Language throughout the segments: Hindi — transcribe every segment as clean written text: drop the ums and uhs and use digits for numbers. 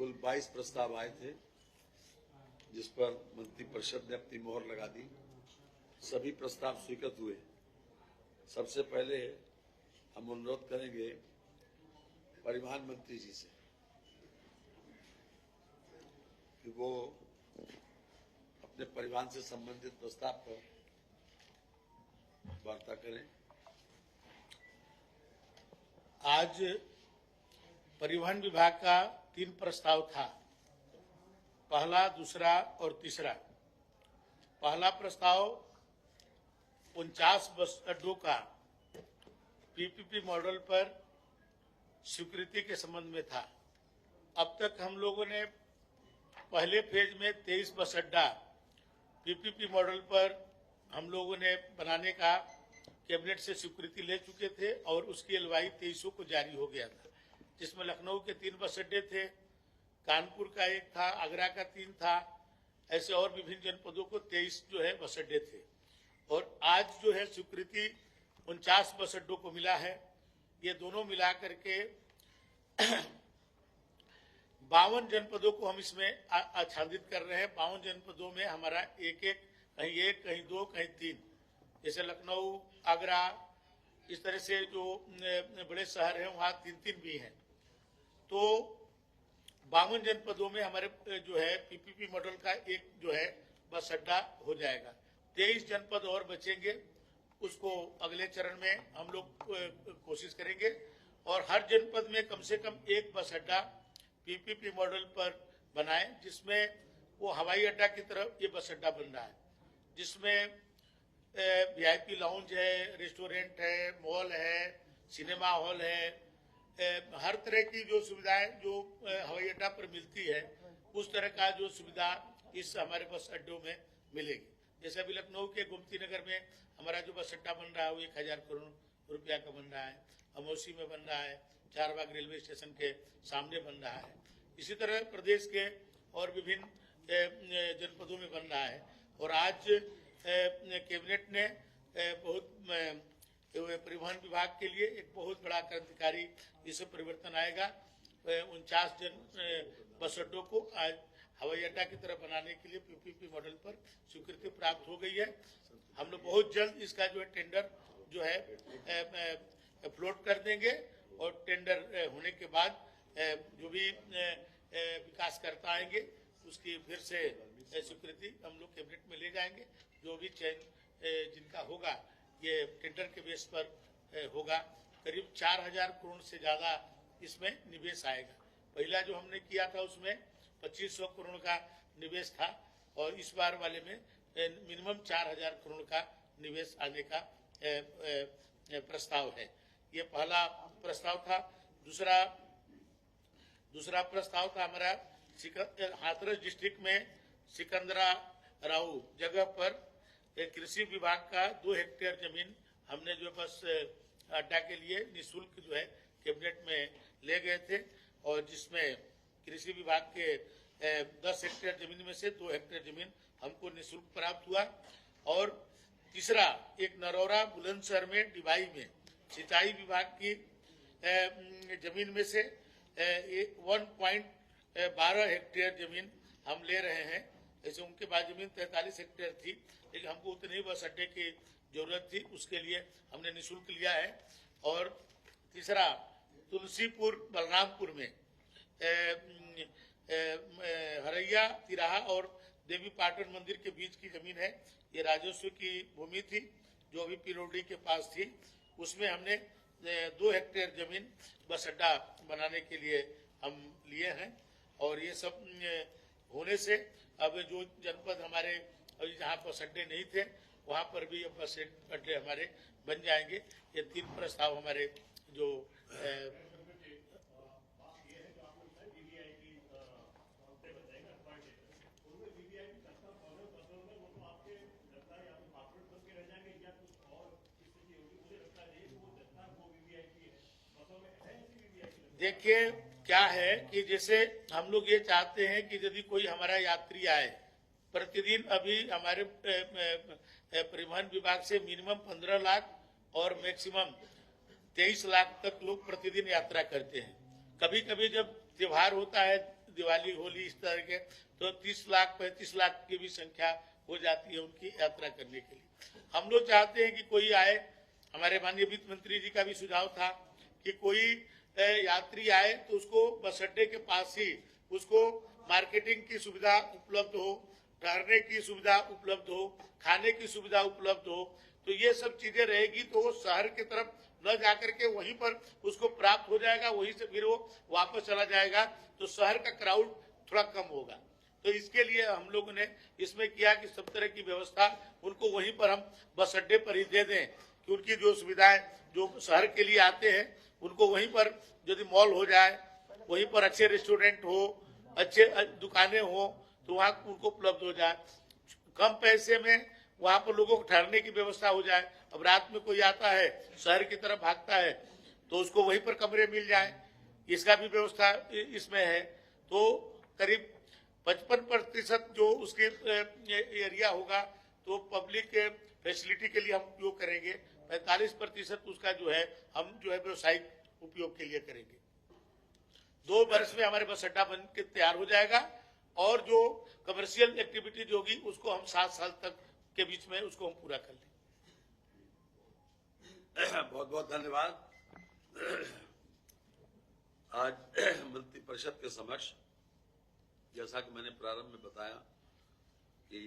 कुल 22 प्रस्ताव आए थे, जिस पर मंत्रिपरिषद ने अपनी मोहर लगा दी। सभी प्रस्ताव स्वीकृत हुए। सबसे पहले हम अनुरोध करेंगे परिवहन मंत्री जी से कि वो अपने परिवहन से संबंधित प्रस्ताव पर वार्ता करें। आज परिवहन विभाग का 3 प्रस्ताव था, पहला, दूसरा और तीसरा। पहला प्रस्ताव 49 बस अड्डों का पीपीपी मॉडल पर स्वीकृति के संबंध में था। अब तक हम लोगों ने पहले फेज में 23 बस अड्डा पीपीपी मॉडल पर हम लोगों ने बनाने का कैबिनेट से स्वीकृति ले चुके थे और उसकी एलवाई 23 को जारी हो गया था, जिसमें लखनऊ के 3 बस अड्डे थे, कानपुर का 1 था, आगरा का 3 था, ऐसे और विभिन्न जनपदों को 23 जो है बस अड्डे थे। और आज जो है स्वीकृति 49 बस अड्डों को मिला है। ये दोनों मिला करके 52 जनपदों को हम इसमें आच्छादित कर रहे हैं। 52 जनपदों में हमारा एक कहीं 1, कहीं 2, कहीं 3, जैसे लखनऊ, आगरा, इस तरह से जो बड़े शहर हैं वहाँ 3-3 भी हैं। तो 52 जनपदों में हमारे जो है पीपीपी मॉडल का एक जो है बस अड्डा हो जाएगा। 23 जनपद और बचेंगे, उसको अगले चरण में हम लोग कोशिश करेंगे और हर जनपद में कम से कम 1 बस अड्डा पीपीपी मॉडल पर बनाएं, जिसमें वो हवाई अड्डा की तरफ ये बस अड्डा बन रहा है, जिसमें वीआईपी लाउंज है, रेस्टोरेंट है, मॉल है, सिनेमा हॉल है, हर तरह की जो सुविधाएं जो हवाई अड्डा पर मिलती है, उस तरह का जो सुविधा इस हमारे बस अड्डों में मिलेगी। जैसे अभी लखनऊ के गोमती नगर में हमारा जो बस अड्डा बन रहा है वो 1000 करोड़ रुपया का बन रहा है, अमौसी में बन रहा है, चारबाग रेलवे स्टेशन के सामने बन रहा है। इसी तरह प्रदेश के और विभिन्न जनपदों में बन रहा है। और आज कैबिनेट ने बहुत परिवहन विभाग के लिए एक बहुत बड़ा क्रांतिकारी इससे परिवर्तन आएगा। 49 बस अड्डों को आज हवाई अड्डा की तरफ बनाने के लिए पीपीपी मॉडल पर स्वीकृति प्राप्त हो गई है। हम लोग बहुत जल्द इसका जो है टेंडर जो है फ्लोट कर देंगे और टेंडर होने के बाद जो भी विकासकर्ता आएंगे उसकी फिर से स्वीकृति हम लोग कैबिनेट में ले जाएंगे। जो भी चयन जिनका होगा ये टेंडर के बेस पर होगा। करीब 4000 करोड़ से ज्यादा इसमें निवेश आएगा। पहला जो हमने किया था उसमें 2500 करोड़ का निवेश था और इस बार वाले में मिनिमम 4000 करोड़ का निवेश आने का प्रस्ताव है। ये पहला प्रस्ताव था। दूसरा प्रस्ताव था हमारा हाथरस डिस्ट्रिक्ट में सिकंदरा राव जगह पर कृषि विभाग का 2 हेक्टेयर जमीन हमने जो बस अड्डा के लिए निःशुल्क जो है कैबिनेट में ले गए थे और जिसमें कृषि विभाग के 10 हेक्टेयर जमीन में से 2 हेक्टेयर जमीन हमको निःशुल्क प्राप्त हुआ। और तीसरा एक नरौरा बुलंदशहर में डिवाई में सिंचाई विभाग की जमीन में से 1.12 हेक्टेयर जमीन हम ले रहे हैं। ऐसे उनके पास जमीन 43 हेक्टेयर थी, लेकिन हमको उतनी बस अड्डे की जरूरत थी, उसके लिए हमने निःशुल्क लिया है। और तीसरा तुलसीपुर बलरामपुर में हरैया तिराहा और देवी पाटन मंदिर के बीच की जमीन है। ये राजस्व की भूमि थी जो अभी पिरोडी के पास थी, उसमें हमने 2 हेक्टेयर जमीन बस अड्डा बनाने के लिए हम लिए हैं। और ये सब होने से अब जो जनपद हमारे अभी जहाँ बस अड्डे नहीं थे वहाँ पर भी अब बस अड्डे हमारे बन जाएंगे। ये 3 प्रस्ताव हमारे जो देखिए क्या है कि जैसे हम लोग ये चाहते हैं कि यदि कोई हमारा यात्री आए, प्रतिदिन अभी हमारे परिवहन विभाग से मिनिमम 15 लाख और मैक्सिमम 23 लाख तक लोग प्रतिदिन यात्रा करते हैं। कभी कभी जब त्योहार होता है दिवाली होली इस तरह के, तो 30 लाख 35 लाख की भी संख्या हो जाती है उनकी यात्रा करने के लिए। हम लोग चाहते हैं कि कोई आए, हमारे माननीय वित्त मंत्री जी का भी सुझाव था कि कोई यात्री आए तो उसको बस अड्डे के पास ही उसको मार्केटिंग की सुविधा उपलब्ध हो, ठहरने की सुविधा उपलब्ध हो, खाने की सुविधा उपलब्ध हो। तो ये सब चीजें रहेगी तो वो शहर की तरफ न जाकर के वहीं पर उसको प्राप्त हो जाएगा, वहीं से फिर वो वापस चला जाएगा, तो शहर का क्राउड थोड़ा कम होगा। तो इसके लिए हम लोगों ने इसमें किया कि सब तरह की व्यवस्था उनको वहीं पर हम बस अड्डे पर ही दे दें, कि उनकी जो सुविधाएं जो शहर के लिए आते हैं उनको वहीं पर यदि मॉल हो जाए, वहीं पर अच्छे रेस्टोरेंट हो, अच्छे दुकानें हो, तो वहाँ उनको उपलब्ध हो जाए, कम पैसे में वहां पर लोगों को ठहरने की व्यवस्था हो जाए। अब रात में कोई आता है शहर की तरफ भागता है तो उसको वहीं पर कमरे मिल जाए, इसका भी व्यवस्था इसमें है। तो करीब 55% जो उसकी एरिया होगा तो पब्लिक फैसिलिटी के लिए हम उपयोग करेंगे, 45% उसका जो है हम जो है व्यवसायिक उपयोग के लिए करेंगे। 2 वर्ष में हमारे बस अड्डा बन के तैयार हो जाएगा और जो कमर्शियल एक्टिविटीज होगी उसको हम 7 साल तक के बीच में उसको हम पूरा कर लेंगे। बहुत बहुत धन्यवाद। आज मंत्रिपरिषद के समक्ष, जैसा कि मैंने प्रारंभ में बताया कि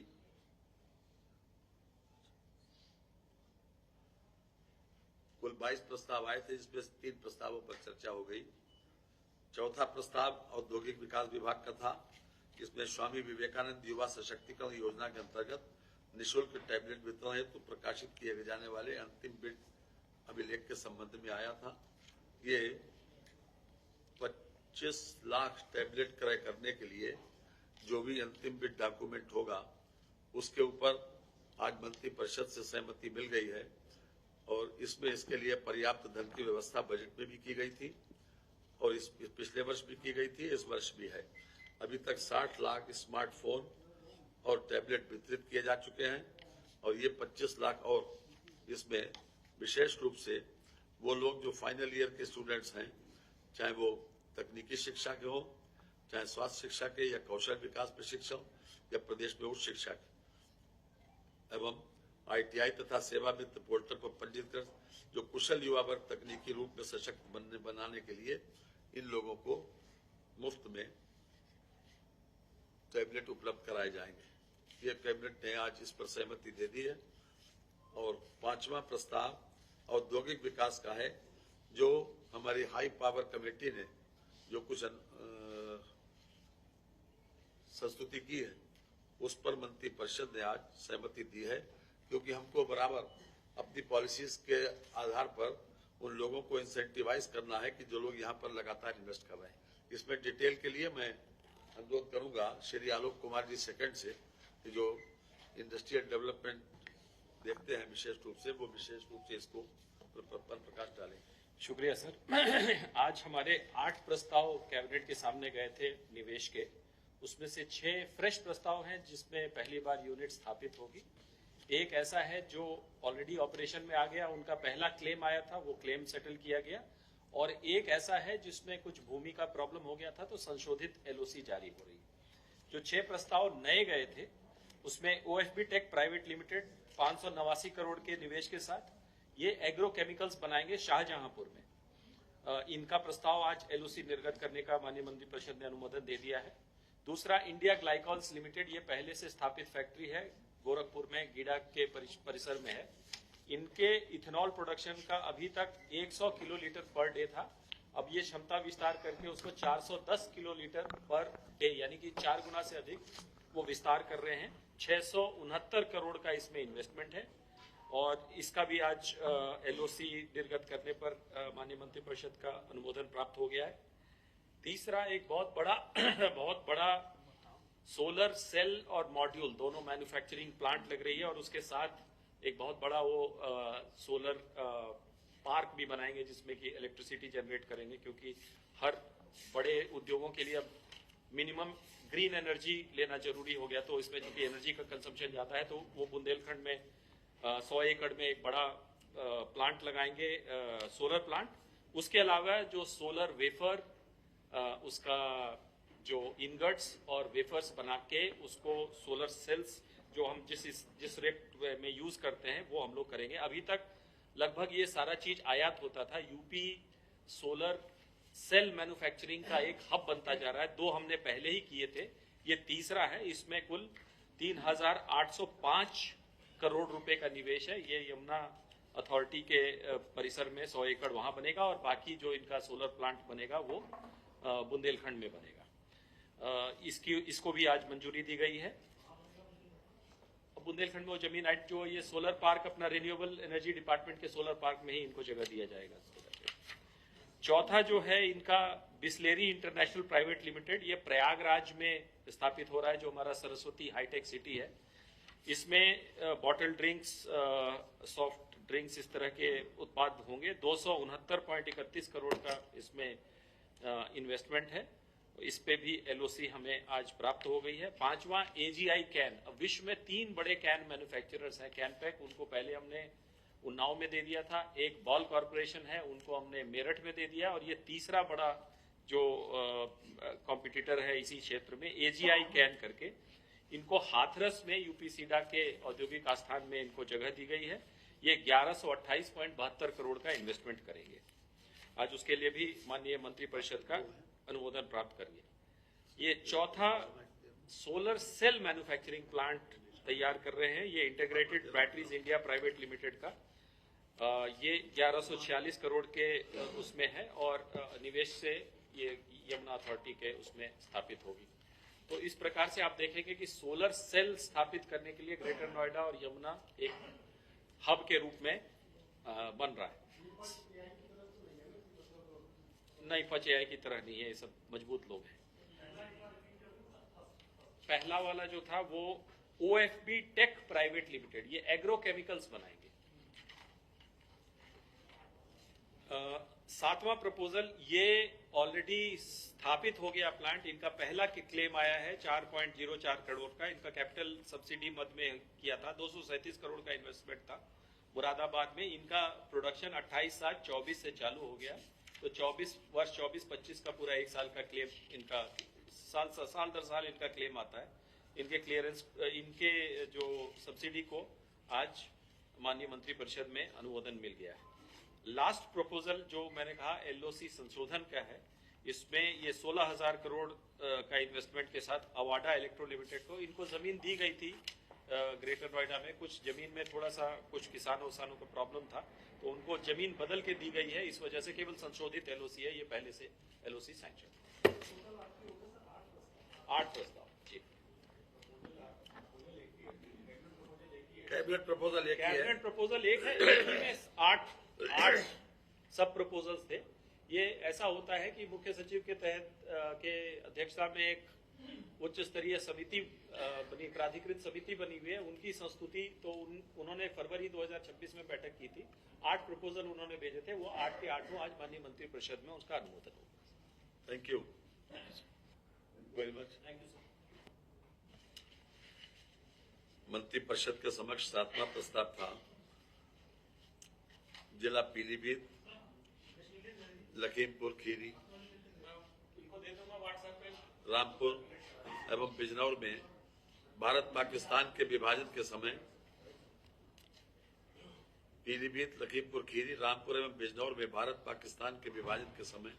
कुल 22 प्रस्ताव आए थे, जिसमें 3 प्रस्तावों पर चर्चा हो गई। चौथा प्रस्ताव औद्योगिक विकास विभाग का था, जिसमें स्वामी विवेकानंद युवा सशक्तिकरण योजना के अंतर्गत निःशुल्क टैबलेट वितरण हेतु प्रकाशित किए जाने वाले अंतिम बिड अभिलेख के संबंध में आया था। ये 25 लाख टैबलेट क्रय करने के लिए जो भी अंतिम बिड डॉक्यूमेंट होगा उसके ऊपर आज मंत्रिपरिषद से सहमति मिल गई है और इसमें इसके लिए पर्याप्त धन की व्यवस्था बजट में भी की गई थी और इस पिछले वर्ष भी की गई थी, इस वर्ष भी है। अभी तक 60 लाख स्मार्टफोन और टैबलेट वितरित किए जा चुके हैं और ये 25 लाख और इसमें विशेष रूप से वो लोग जो फाइनल ईयर के स्टूडेंट्स हैं, चाहे वो तकनीकी शिक्षा के हो, चाहे स्वास्थ्य शिक्षा के या कौशल विकास प्रशिक्षण या प्रदेश में उच्च शिक्षा के, एवं ITI तथा सेवा मित्र पोर्टल पर पंजीकृत जो कुशल युवा वर्ग तकनीकी रूप में सशक्त बनाने के लिए इन लोगों को मुफ्त में टैबलेट उपलब्ध कराए जाएंगे। ये कैबिनेट ने आज इस पर सहमति दे दी है। और 5वां प्रस्ताव औद्योगिक विकास का है, जो हमारी हाई पावर कमेटी ने जो कुछ संस्तुति की है उस पर मंत्रिपरिषद ने आज सहमति दी है, क्योंकि हमको बराबर अपनी पॉलिसीज के आधार पर उन लोगों को इंसेंटिवाइज करना है कि जो लोग यहाँ पर लगातार इन्वेस्ट कर रहे हैं। इसमें डिटेल के लिए मैं अनुरोध करूंगा श्री आलोक कुमार जी सेकंड से, कि जो इंडस्ट्रियल डेवलपमेंट देखते हैं विशेष रूप से, वो विशेष रूप से इसको पर प्रकाश डालें। शुक्रिया सर। आज हमारे 8 प्रस्ताव कैबिनेट के सामने गए थे निवेश के, उसमें से 6 फ्रेश प्रस्ताव हैं जिसमें पहली बार यूनिट स्थापित होगी। एक ऐसा है जो ऑलरेडी ऑपरेशन में आ गया, उनका पहला क्लेम आया था, वो क्लेम सेटल किया गया, और एक ऐसा है जिसमें कुछ भूमि का प्रॉब्लम हो गया था तो संशोधित LOC जारी हो रही है। जो 6 प्रस्ताव नए गए थे उसमें OFB tech private limited 589 crore के निवेश के साथ ये एग्रो केमिकल्स बनाएंगे शाहजहांपुर में। इनका प्रस्ताव आज LOC निर्गत करने का माननीय मंत्रिपरिषद ने अनुमोदन दे दिया है। दूसरा इंडिया ग्लाइकॉल्स लिमिटेड, ये पहले से स्थापित फैक्ट्री है, गोरखपुर में गीडा के परिसर में है। इनके इथेनॉल प्रोडक्शन का अभी तक 100 किलोलीटर पर डे था, अब ये क्षमता विस्तार करके उसको 410 किलोलीटर पर डे यानी कि 4 गुना से अधिक वो विस्तार कर रहे हैं। 669 करोड़ का इसमें इन्वेस्टमेंट है और इसका भी आज LOC निर्गत करने पर माननीय मंत्रिपरिषद का अनुमोदन प्राप्त हो गया है। तीसरा एक बहुत बड़ा सोलर सेल और मॉड्यूल दोनों मैन्युफैक्चरिंग प्लांट लग रही है और उसके साथ एक बहुत बड़ा वो सोलर पार्क भी बनाएंगे जिसमें कि इलेक्ट्रिसिटी जनरेट करेंगे, क्योंकि हर बड़े उद्योगों के लिए अब मिनिमम ग्रीन एनर्जी लेना जरूरी हो गया। तो इसमें चूंकि एनर्जी का कंजम्पशन ज्यादा है तो वो बुंदेलखंड में 100 एकड़ में एक बड़ा प्लांट लगाएंगे, सोलर प्लांट। उसके अलावा जो सोलर वेफर उसका जो इनगट्स और वेफर्स बना के उसको सोलर सेल्स जो हम जिस रेट में यूज करते हैं वो हम लोग करेंगे। अभी तक लगभग ये सारा चीज आयात होता था। यूपी सोलर सेल मैन्युफैक्चरिंग का एक हब बनता जा रहा है। 2 हमने पहले ही किए थे, ये तीसरा है। इसमें कुल 3,805 करोड़ रुपए का निवेश है। ये यमुना अथॉरिटी के परिसर में 100 एकड़ वहां बनेगा और बाकी जो इनका सोलर प्लांट बनेगा वो बुंदेलखंड में बनेगा। इसको भी आज मंजूरी दी गई है। बुंदेलखंड में वो जमीन आज जो ये सोलर पार्क अपना रिन्यूएबल एनर्जी डिपार्टमेंट के सोलर पार्क में ही इनको जगह दिया जाएगा। चौथा जो है इनका बिस्लेरी इंटरनेशनल प्राइवेट लिमिटेड, ये प्रयागराज में स्थापित हो रहा है, जो हमारा सरस्वती हाईटेक सिटी है। इसमें बॉटल ड्रिंक्स, सॉफ्ट ड्रिंक्स, इस तरह के उत्पाद होंगे। 269.31 करोड़ का इसमें इन्वेस्टमेंट है। इस पे भी एलओसी हमें आज प्राप्त हो गई है। 5वां एजीआई कैन। अब विश्व में 3 बड़े कैन मैन्युफैक्चरर्स हैं। कैनपैक, उनको पहले हमने उन्नाव में दे दिया था। एक बॉल कॉरपोरेशन है, उनको हमने मेरठ में दे दिया। और ये तीसरा बड़ा जो कॉम्पिटिटर है इसी क्षेत्र में, एजीआई कैन करके, इनको हाथरस में यूपीसीडा के औद्योगिक आस्थान में इनको जगह दी गई है। ये 1128.72 करोड़ का इन्वेस्टमेंट करेंगे। आज उसके लिए भी माननीय मंत्रिपरिषद का अनुमोदन प्राप्त करिए। ये चौथा सोलर सेल मैन्युफैक्चरिंग प्लांट तैयार कर रहे हैं। ये integrated batteries India private limited का ये 1146 करोड़ के उसमें है और निवेश से ये यमुना अथॉरिटी के उसमें स्थापित होगी। तो इस प्रकार से आप देखेंगे कि सोलर सेल स्थापित करने के लिए ग्रेटर नोएडा और यमुना एक हब के रूप में बन रहा है। नहीं, पचेआई की तरह नहीं है, ये सब मजबूत लोग हैं। पहला वाला जो था वो OFB टेक प्राइवेट लिमिटेड, ये एग्रो केमिकल्स बनाएंगे। 7वां प्रपोजल, ये ऑलरेडी स्थापित हो गया प्लांट। इनका पहला क्लेम आया है 4.04 करोड़ का। इनका कैपिटल सब्सिडी मद में किया था। 237 करोड़ का इन्वेस्टमेंट था मुरादाबाद में। इनका प्रोडक्शन 28/7/24 से चालू हो गया। तो 24-25 का पूरा 1 साल का क्लेम इनका, साल दर साल इनका क्लेम आता है। इनके क्लियरेंस, इनके जो सब्सिडी को आज माननीय मंत्रिपरिषद में अनुमोदन मिल गया है। लास्ट प्रपोजल जो मैंने कहा एलओसी संशोधन का है, इसमें ये 16,000 करोड़ का इन्वेस्टमेंट के साथ अवाडा इलेक्ट्रो लिमिटेड को, इनको जमीन दी गई थी ग्रेटर नोएडा में। कुछ जमीन में थोड़ा सा कुछ किसानों का प्रॉब्लम था, तो उनको जमीन बदल के दी गई है। इस वजह से केवल संशोधित एलओसी है, ये पहले से एलओसी सैंक्शन। 8 प्रस्ताव जी। कैबिनेट प्रपोजल एक ही है। कैबिनेट प्रपोजल एक है, एक ही में 8 सब प्रपोजल्स थे। ये ऐसा होता है कि मुख्य सचिव के तहत के अध्यक्षता में एक उच्च स्तरीय समिति बनी, प्राधिकृत समिति बनी हुई है। उनकी संस्तुति तो उन्होंने फरवरी 2026 में बैठक की थी। 8 प्रपोजल उन्होंने भेजे थे, वो 8 के 8 आज माननीय मंत्रिपरिषद में उसका अनुमोदन होगा। Thank you very much. Thank you sir. मंत्रिपरिषद के समक्ष 7वां प्रस्ताव था जिला पीलीभीत, लखीमपुर खीरी, रामपुर एवं बिजनौर में भारत पाकिस्तान के विभाजन के समय पीलीभीत, लखीमपुर खीरी, रामपुर एवं बिजनौर में भारत पाकिस्तान के विभाजन के समय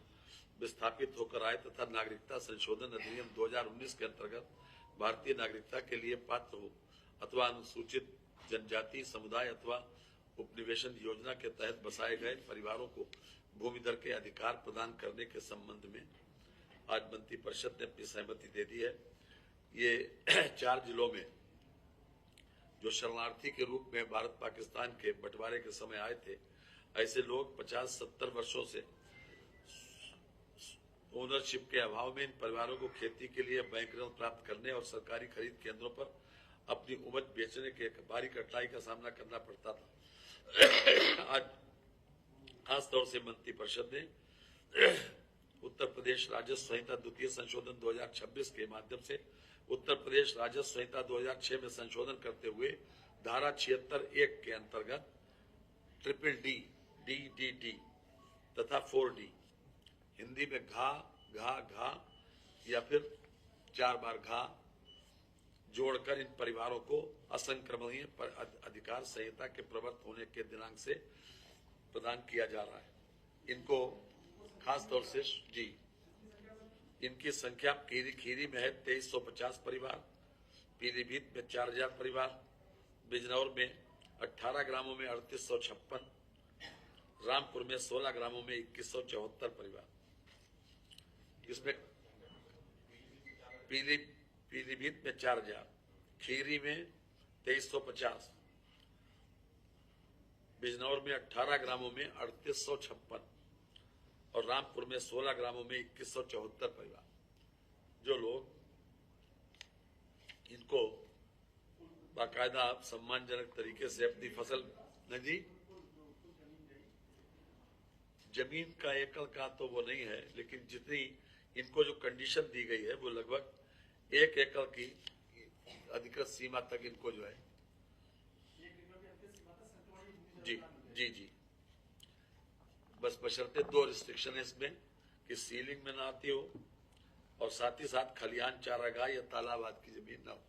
विस्थापित होकर आए तथा नागरिकता संशोधन अधिनियम 2019 के अंतर्गत भारतीय नागरिकता के लिए पात्र हो अथवा अनुसूचित जनजाति समुदाय अथवा उपनिवेशन योजना के तहत बसाए गए परिवारों को भूमि दर के अधिकार प्रदान करने के संबंध में आज मंत्रिपरिषद ने अपनी सहमति दे दी है। ये 4 जिलों में जो शरणार्थी के रूप में भारत पाकिस्तान के बंटवारे के समय आए थे, ऐसे लोग 50-70 वर्षों से ओनरशिप के अभाव में इन परिवारों को खेती के लिए बैंक ऋण प्राप्त करने और सरकारी खरीद केंद्रों पर अपनी उपज बेचने के भारी कठिनाई का सामना करना पड़ता था। आज खास तौर से मंत्रिपरिषद ने उत्तर प्रदेश राजस्व संहिता द्वितीय संशोधन 2026 के माध्यम से उत्तर प्रदेश राजस्व संहिता 2006 में संशोधन करते हुए धारा 76(1) के अंतर्गत DDD, DDD तथा 4D, हिंदी में घा, घा, घा या फिर 4 बार घा जोड़कर इन परिवारों को असंक्रमणीय पर अधिकार संहिता के प्रवर्त होने के दिनांक से प्रदान किया जा रहा है। इनको खास तौर से जी इनकी संख्या खीरी में है 2350 परिवार, पीलीभीत में 4000 परिवार, बिजनौर में 18 ग्रामों में 3856, रामपुर में 16 ग्रामों में 2174 परिवार। इसमें पीलीभीत में 4000, खीरी में 2350, बिजनौर में 18 ग्रामों में 3856 और रामपुर में 16 ग्रामों में 2174 परिवार। जो लोग इनको बाकायदा सम्मानजनक तरीके से अपनी फसल न जी जमीन का एकड़ का तो वो नहीं है, लेकिन जितनी इनको जो कंडीशन दी गई है वो लगभग 1 एकड़ की अधिकृत सीमा तक इनको जो है जी बस बशर्ते 2 रिस्ट्रिक्शन है इसमें कि सीलिंग में ना आती हो और साथ ही साथ खलिहान, चारागाह या तालाब आदि की जमीन ना हो।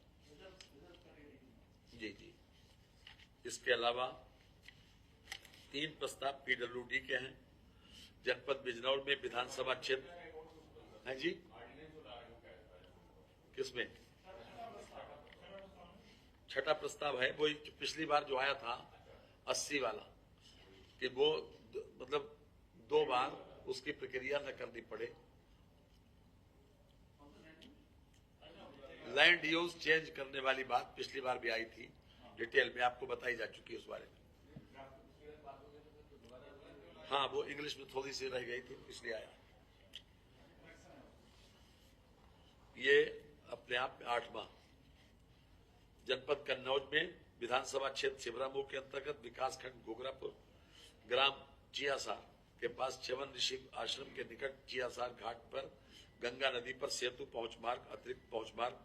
जी इसके अलावा 3 प्रस्ताव पीडब्ल्यूडी के हैं। जनपद बिजनौर में विधानसभा क्षेत्र है जी किसमें छठा प्रस्ताव है, वो पिछली बार जो आया था 80 वाला कि वो मतलब 2 बार उसकी प्रक्रिया न करनी पड़े। लैंड यूज चेंज करने वाली बात पिछली बार भी आई थी, डिटेल में आपको बताई जा चुकी है उस बारे में। हाँ, वो इंग्लिश में थोड़ी सी रह गई थी इसलिए आया। ये अपने आप में 8वां। जनपद कन्नौज में विधानसभा क्षेत्र छिबरामऊ के अंतर्गत विकासखंड घोगरापुर ग्राम चियासार के पास च्यवन ऋषि आश्रम के निकट चियासार घाट पर गंगा नदी पर सेतु पहुंच मार्ग, अतिरिक्त पहुंच मार्ग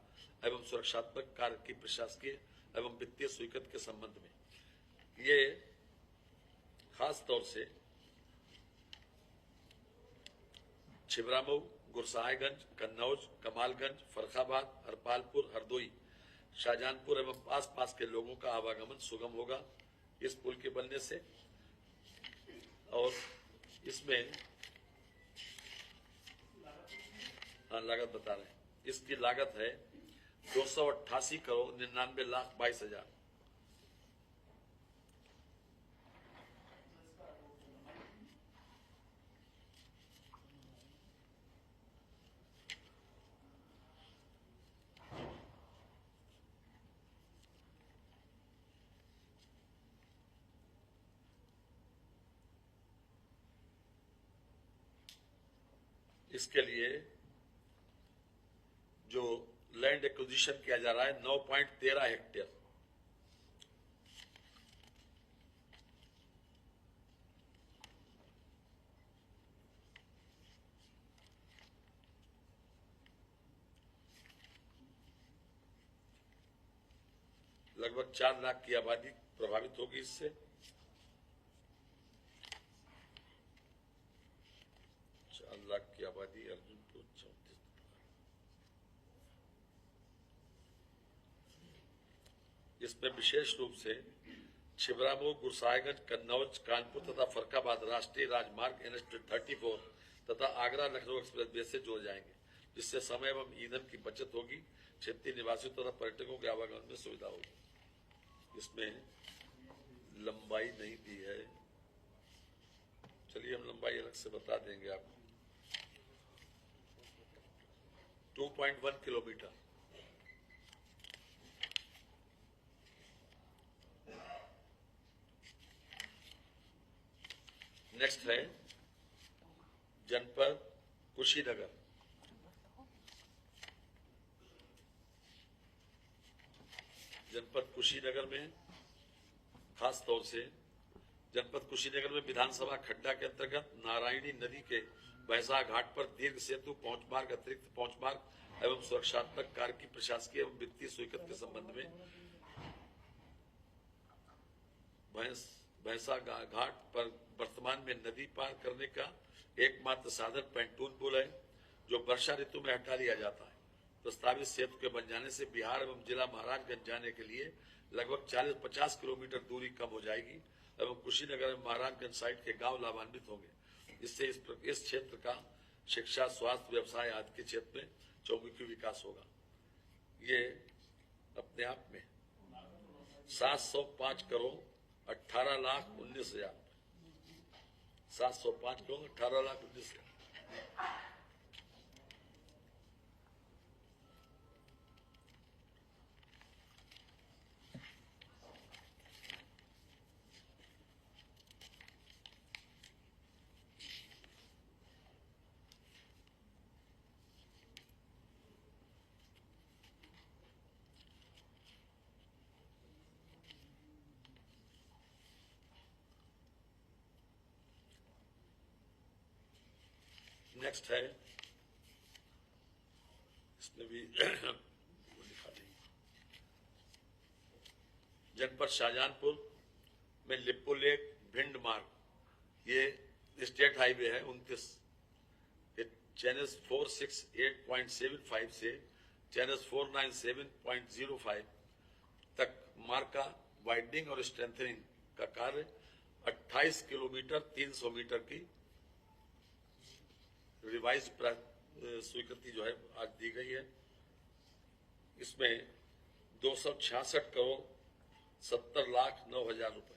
एवं सुरक्षात्मक कार्य की प्रशासकीय एवं वित्तीय स्वीकृति के संबंध में ये खास तौर से छिबरामऊ, गुरसाहिगंज, कन्नौज, कमालगंज, फर्रुखाबाद, हरपालपुर, हरदोई, शाहजहानपुर एवं आसपास के लोगों का आवागमन सुगम होगा इस पुल के बनने से। और इसमें लागत बता रहे हैं, इसकी लागत है 288 करोड़ 99 लाख 22 हजार। इसके लिए जो लैंड एक्विजिशन किया जा रहा है 9.13 हेक्टेयर, लगभग 4 लाख की आबादी प्रभावित होगी इससे। लाख की आबादी अर्जुनपुर 34। इसमें विशेष रूप से छिबरामऊ, गुरसाहिगंज, कन्नौज, कानपुर तथा फर्रुखाबाद राष्ट्रीय राजमार्ग NH-34 तथा आगरा लखनऊ एक्सप्रेस वे से जोड़ जाएंगे, जिससे समय एवं ईंधन की बचत होगी, क्षेत्रीय निवासियों तथा पर्यटकों के आवागमन में सुविधा होगी। इसमें लंबाई नहीं दी है, चलिए हम लंबाई अलग से बता देंगे आपको। 2.1 किलोमीटर। नेक्स्ट है जनपद कुशीनगर। जनपद कुशीनगर में खास तौर से जनपद कुशीनगर में विधानसभा खड्डा के अंतर्गत नारायणी नदी के भैंसा घाट पर दीर्घ सेतु पहुंच मार्ग, अतिरिक्त पहुंच मार्ग एवं सुरक्षात्मक कार्य की प्रशासकीय एवं वित्तीय स्वीकृति के संबंध में भैंसा घाट पर वर्तमान में नदी पार करने का एकमात्र साधन पैंटून पुल है, जो वर्षा ऋतु में हटा लिया जाता है। प्रस्तावित सेतु के बन जाने से बिहार एवं जिला महाराजगंज जाने के लिए लगभग 40-50 किलोमीटर दूरी कम हो जाएगी एवं कुशीनगर एवं महाराजगंज साइड के गांव लाभान्वित होंगे। इससे इस क्षेत्र का शिक्षा, स्वास्थ्य, व्यवसाय आदि के क्षेत्र में चौमुखी विकास होगा। ये अपने आप में 705 करोड़ 18,19,000 705 करोड़ 18,19,000। नेक्स्ट है, इसमें भी लिखा नहीं, जनपद शाहजहांपुर में लिप्पो लेक भिंड मार्ग, ये स्टेट हाईवे है 29, चैनल्स 468.75 से चैनल्स 497.05 तक मार्ग का वाइडनिंग और स्ट्रेंथनिंग का कार्य 28 किलोमीटर 300 मीटर की रिवाइज स्वीकृति जो है आज दी गई है। इसमें 266 करोड़ 70,09,000 रुपए।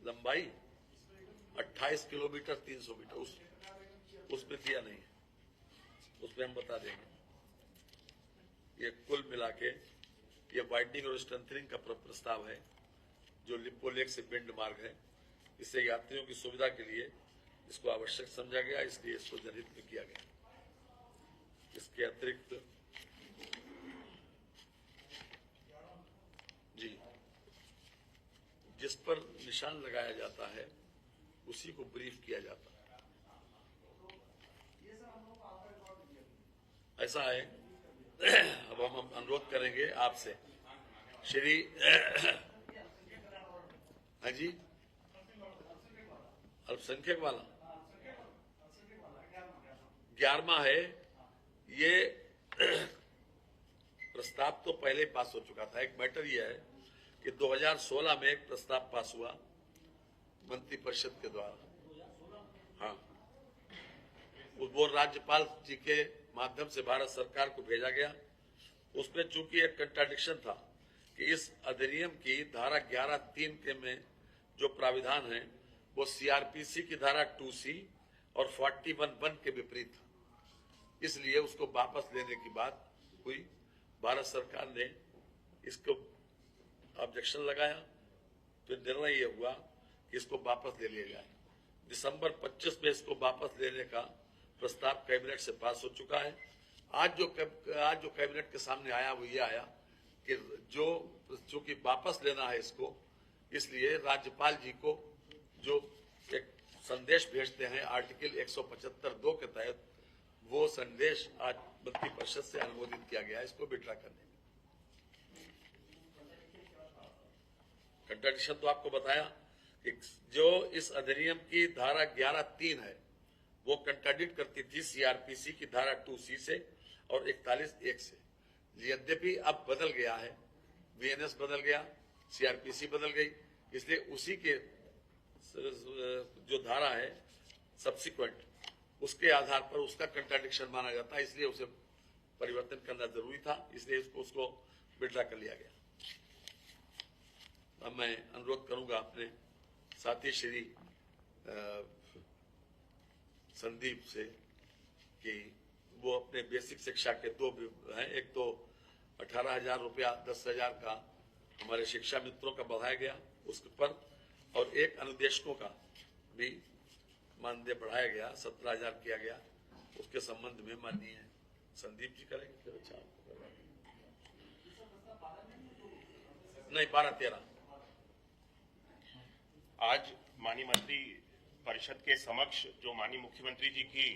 लंबाई 28 किलोमीटर 300 मीटर, उसमें दिया नहीं है, उसमें हम बता देंगे। ये कुल मिला के ये वाइडनिंग और स्ट्रेंथनिंग का प्रस्ताव है जो लिप्पो लेक से भिंड मार्ग है। इससे यात्रियों की सुविधा के लिए इसको आवश्यक समझा गया, इसलिए इसको जनहित में किया गया। इसके अतिरिक्त जी जिस पर निशान लगाया जाता है उसी को ब्रीफ किया जाता है। ऐसा है। अब हम अनुरोध करेंगे आपसे, श्री हाँ जी, अल्पसंख्यक वाला 11वां है। ये प्रस्ताव तो पहले पास हो चुका था। एक मैटर यह है कि 2016 में एक प्रस्ताव पास हुआ मंत्रिपरिषद के द्वारा, हाँ, वो राज्यपाल जी के माध्यम से भारत सरकार को भेजा गया। उसमें चूंकि एक कंट्राडिक्शन था कि इस अधिनियम की धारा 11(3) के में जो प्राविधान है वो सीआरपीसी की धारा 2C और 41(1) के विपरीत था। इसलिए उसको वापस लेने की बात हुई। भारत सरकार ने इसको ऑब्जेक्शन लगाया, तो निर्णय ये हुआ कि इसको वापस ले लिया जाए। दिसंबर 25 में इसको वापस लेने का प्रस्ताव कैबिनेट से पास हो चुका है। आज जो कैबिनेट के सामने आया वो ये आया कि चूंकि वापस लेना है इसको, इसलिए राज्यपाल जी को जो एक संदेश भेजते हैं आर्टिकल 175(2) के तहत, वो संदेश आज मंत्रिपरिषद से अनुमोदित किया गया, इसको विड्रा करने। कंट्राडिक्शन तो आपको बताया कि जो इस अधिनियम की धारा 11(3) है वो कंट्राडिक्ट करती थी सीआरपीसी की धारा 2C से और 41(1) से। यद्यपि अब बदल गया है, वीएनएस बदल गया, सीआरपीसी बदल गई, इसलिए उसी के जो धारा है सब्सिक्वेंट, उसके आधार पर उसका कंट्राडिक्शन माना जाता है, इसलिए उसे परिवर्तन करना जरूरी था, इसलिए उसको विड्रा कर लिया गया। अब मैं अनुरोध करूंगा अपने साथी श्री संदीप से कि वो अपने बेसिक शिक्षा के दो हैं, एक तो 18,000 रुपया 10,000 का हमारे शिक्षा मित्रों का बढ़ाया गया उस पर, और एक अनुदेशकों का भी मानदेय बढ़ाया गया 17,000 किया गया। उसके संबंध में माननीय संदीप जी करेंगे फिर। अच्छा नहीं, 12-13 आज माननीय मंत्री परिषद के समक्ष जो माननीय मुख्यमंत्री जी की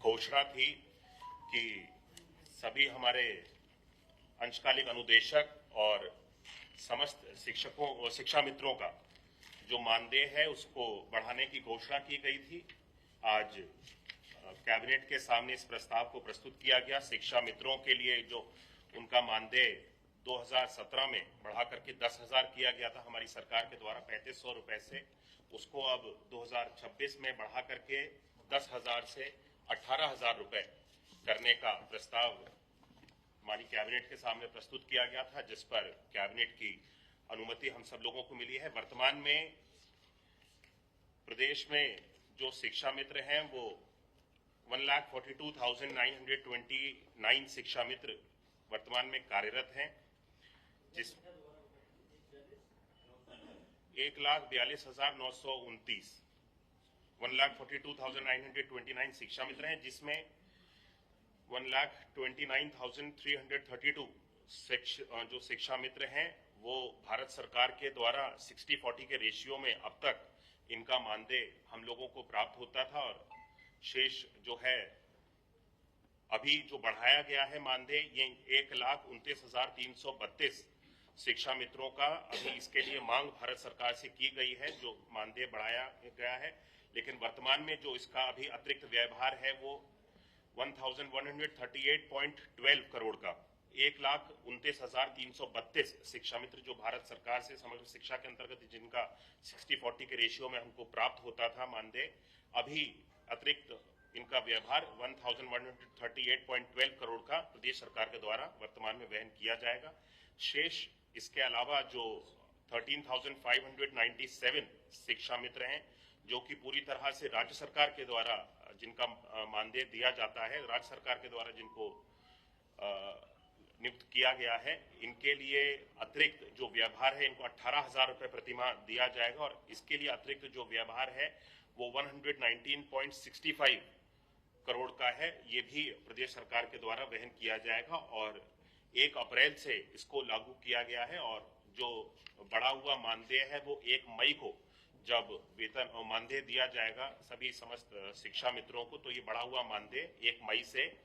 घोषणा थी कि सभी हमारे अंशकालिक अनुदेशक और समस्त शिक्षकों और शिक्षा मित्रों का जो मानदेय है उसको बढ़ाने की घोषणा की गई थी। आज कैबिनेट के सामने इस प्रस्ताव को प्रस्तुत किया गया। शिक्षा मित्रों के लिए जो उनका मानदेय 2017 में बढ़ा करके 10,000 किया गया था हमारी सरकार के द्वारा 3500 रुपए से, उसको अब 2026 में बढ़ा करके 10,000 से 18,000 रुपए करने का प्रस्ताव माननीय कैबिनेट के सामने प्रस्तुत किया गया था, जिस पर कैबिनेट की अनुमति हम सब लोगों को मिली है। वर्तमान में प्रदेश में जो शिक्षा मित्र हैं वो 1,42,929 शिक्षा मित्र वर्तमान में कार्यरत हैं, जिस 1,42,929 1,42,929 शिक्षा मित्र हैं, जिसमें 1,29,332 जो शिक्षा मित्र हैं वो भारत सरकार के द्वारा 60-40 के रेशियो में अब तक इनका मानदेय हम लोगों को प्राप्त होता था, और शेष जो है अभी जो बढ़ाया गया है मानदेय ये 1,29,332 शिक्षा मित्रों का अभी इसके लिए मांग भारत सरकार से की गई है, जो मानदेय बढ़ाया गया है। लेकिन वर्तमान में जो इसका अभी अतिरिक्त व्यवहार है वो 1,138.12 करोड़ का 1,29,332 शिक्षा मित्र जो भारत सरकार से समग्र शिक्षा के अंतर्गत जिनका 60-40 के रेशियो में हमको प्राप्त होता था मानदेय, अभी अतिरिक्त इनका व्यवहार 1,138.12 करोड़ का प्रदेश सरकार के द्वारा वर्तमान में वहन किया जाएगा। शेष इसके अलावा जो 13,597 शिक्षा मित्र हैं जो कि पूरी तरह से राज्य सरकार के द्वारा जिनका मानदेय दिया जाता है, राज्य सरकार के द्वारा जिनको नियुक्त किया गया है, इनके लिए अतिरिक्त जो व्यवहार है इनको 18,000 रुपए प्रतिमाह दिया जाएगा, और इसके लिए अतिरिक्त जो व्यवहार है वो 119.65 करोड़ का है। ये भी प्रदेश सरकार के द्वारा वहन किया जाएगा और 1 अप्रैल से इसको लागू किया गया है। और जो बढ़ा हुआ मानदेय है वो 1 मई को जब वेतन और मानदेय दिया जाएगा सभी समस्त शिक्षा मित्रों को, तो ये बढ़ा हुआ मानदेय 1 मई से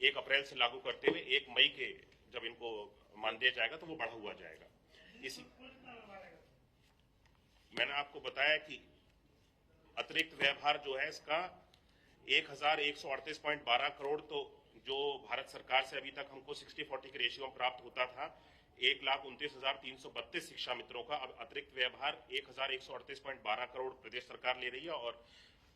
1 अप्रैल से लागू करते हुए 1 मई के जब इनको मानदेय जाएगा तो वो बढ़ा हुआ जाएगा। इसी मैंने आपको बताया कि अतिरिक्त व्यवहार जो है इसका 1,138.12 करोड़, तो जो भारत सरकार से अभी तक हमको 60-40 के रेशियो में प्राप्त होता था 1,29,332 शिक्षा मित्रों का, अब अतिरिक्त व्यवहार 1,138.12 करोड़ प्रदेश सरकार ले रही है, और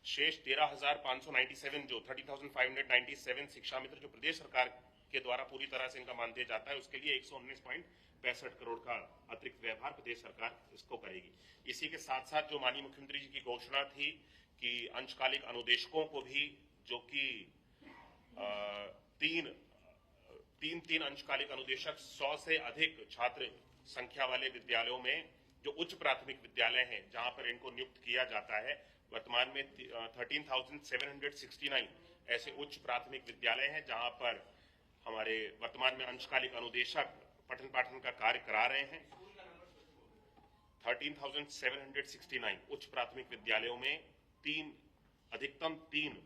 शेष 13,597 जो 30,597 शिक्षा मित्र जो प्रदेश सरकार के द्वारा पूरी तरह से इनका मानदेय जाता है उसके लिए 119.65 करोड़ का अतिरिक्त व्यवहार प्रदेश सरकार इसको करेगी। इसी के साथ साथ जो माननीय मुख्यमंत्री जी की घोषणा थी कि अंशकालिक अनुदेशकों को भी जो कि तीन अंशकालिक अनुदेशक 100 से अधिक छात्र संख्या वाले विद्यालयों में जो उच्च प्राथमिक विद्यालय हैं जहां पर इनको नियुक्त किया जाता है, वर्तमान में 13,769 ऐसे उच्च प्राथमिक विद्यालय हैं जहां पर हमारे वर्तमान में अंशकालिक अनुदेशक पठन पाठन का कार्य करा रहे हैं। 13,769 उच्च प्राथमिक विद्यालयों में अधिकतम 3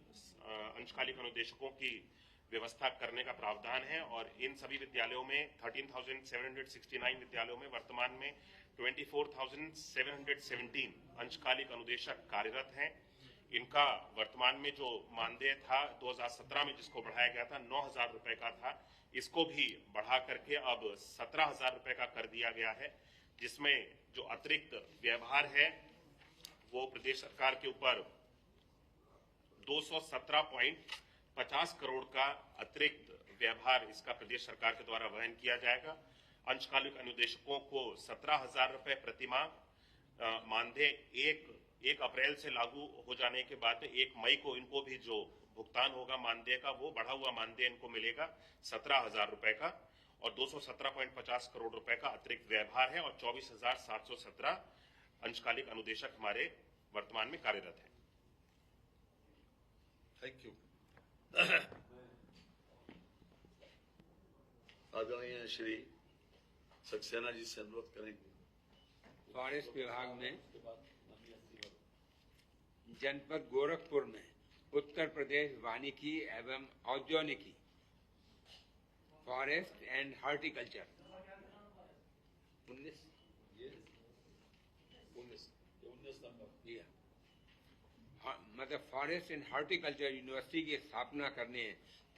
अंशकालिक अनुदेशकों की व्यवस्था करने का प्रावधान है, और इन सभी विद्यालयों में 13,769 विद्यालयों में वर्तमान में 24,717 अंशकालिक अनुदेशक कार्यरत हैं। इनका वर्तमान में जो मानदेय था 2017 में जिसको बढ़ाया गया था 9,000 रुपए का था, इसको भी बढ़ा करके अब 17,000 रुपए का कर दिया गया है, जिसमें जो अतिरिक्त व्यवहार है वो प्रदेश सरकार के ऊपर 217.50 करोड़ का अतिरिक्त व्यवहार इसका प्रदेश सरकार के द्वारा वहन किया जाएगा। अंशकालिक अनुदेशकों को 17,000 रुपए प्रतिमाह मानदेय 1 अप्रैल से लागू हो जाने के बाद 1 मई को इनको भी जो भुगतान होगा मानदेय का वो बढ़ा हुआ मानदेय इनको मिलेगा 17,000 रुपए का, और 217.50 करोड़ रुपए का अतिरिक्त व्यवहार है, और 24,717 अंशकालिक अनुदेशक हमारे वर्तमान में कार्यरत हैं। Thank you. आदरणीय श्री सक्सेना जी से अनुरोध करेंगे। फॉरेस्ट विभाग में जनपद गोरखपुर में उत्तर प्रदेश वानिकी एवं औद्यानिकी फॉरेस्ट एंड हॉर्टिकल्चर 19 नंबर मतलब फॉरेस्ट एंड हॉर्टिकल्चर यूनिवर्सिटी की स्थापना करने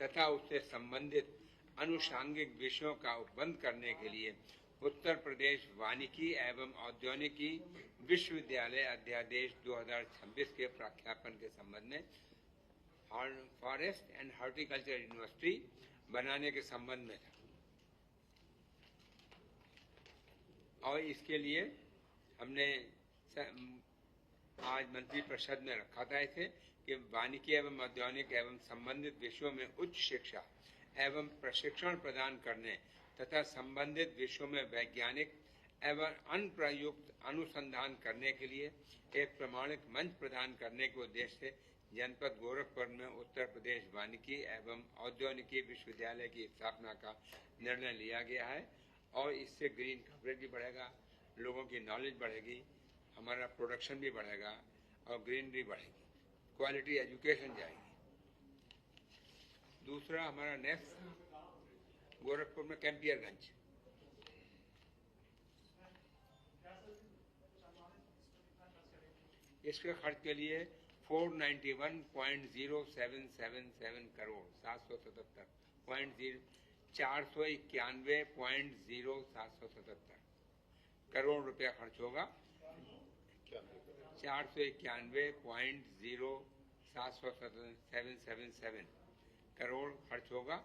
तथा उससे संबंधित अनुषांगिक विषयों का उपबंध करने के लिए उत्तर प्रदेश वानिकी एवं औद्योगिकी विश्वविद्यालय अध्यादेश 2026 के प्रख्यापन के संबंध में फॉरेस्ट एंड हॉर्टिकल्चर यूनिवर्सिटी बनाने के संबंध में था। और इसके लिए हमने आज मंत्रिपरिषद में रखा था इसे कि वानिकी एवं औद्योगिक एवं संबंधित विषयों में उच्च शिक्षा एवं प्रशिक्षण प्रदान करने तथा संबंधित विषयों में वैज्ञानिक एवं अनुप्रयुक्त अनुसंधान करने के लिए एक प्रमाणिक मंच प्रदान करने के उद्देश्य से जनपद गोरखपुर में उत्तर प्रदेश वानिकी एवं औद्योगिकी विश्वविद्यालय की स्थापना का निर्णय लिया गया है। और इससे ग्रीन कवरेज भी बढ़ेगा, लोगों की नॉलेज बढ़ेगी, हमारा प्रोडक्शन भी बढ़ेगा और ग्रीनरी बढ़ेगी, क्वालिटी एजुकेशन जाएगी। दूसरा हमारा नेक्स्ट गोरखपुर में कैंपियरगंज, इसके खर्च के लिए 491.0777 करोड़ 491.0777 करोड़ रुपया खर्च होगा। 491.0777 करोड़ खर्च होगा।